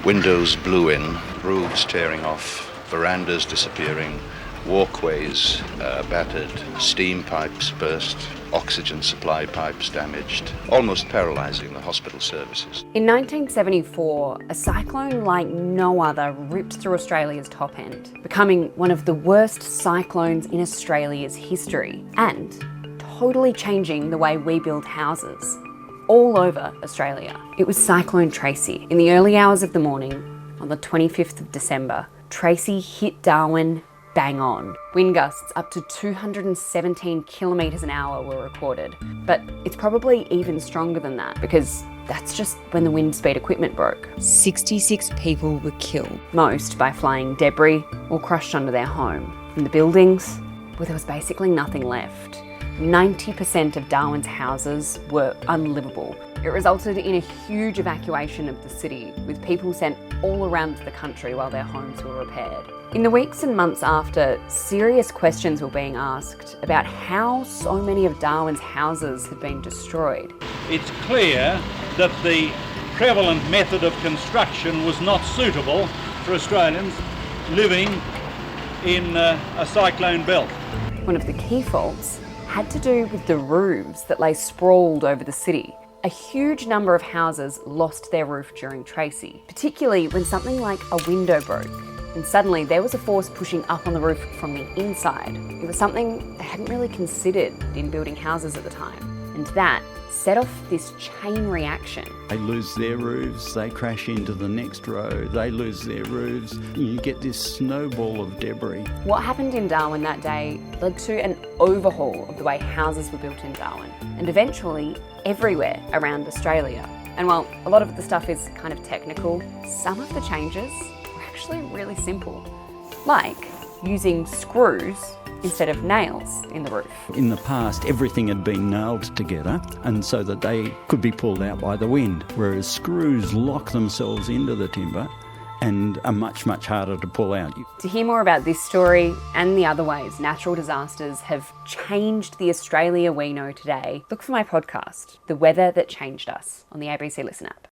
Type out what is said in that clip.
Windows blew in, roofs tearing off, verandas disappearing, walkways battered, steam pipes burst, oxygen supply pipes damaged, almost paralysing the hospital services. In 1974, a cyclone like no other ripped through Australia's top end, becoming one of the worst cyclones in Australia's history and totally changing the way we build houses all over Australia. It was Cyclone Tracy. In the early hours of the morning, on the 25th of December, Tracy hit Darwin bang on. Wind gusts up to 217 kilometres an hour were recorded, but it's probably even stronger than that because that's just when the wind speed equipment broke. 66 people were killed. Most by flying debris or crushed under their home. And the buildings, well, there was basically nothing left. 90% of Darwin's houses were unlivable. It resulted in a huge evacuation of the city, with people sent all around the country while their homes were repaired. In the weeks and months after, serious questions were being asked about how so many of Darwin's houses had been destroyed. It's clear that the prevalent method of construction was not suitable for Australians living in a cyclone belt. One of the key faults had to do with the roofs that lay sprawled over the city. A huge number of houses lost their roof during Tracy, particularly when something like a window broke. And suddenly there was a force pushing up on the roof from the inside. It was something they hadn't really considered in building houses at the time. And that set off this chain reaction. They lose their roofs, they crash into the next row, they lose their roofs. You get this snowball of debris. What happened in Darwin that day led to an overhaul of the way houses were built in Darwin, and eventually everywhere around Australia. And while a lot of the stuff is kind of technical, some of the changes were actually really simple, like using screws instead of nails in the roof. In the past, everything had been nailed together and so that they could be pulled out by the wind, whereas screws lock themselves into the timber and are much, much harder to pull out. To hear more about this story and the other ways natural disasters have changed the Australia we know today, look for my podcast, The Weather That Changed Us, on the ABC Listen app.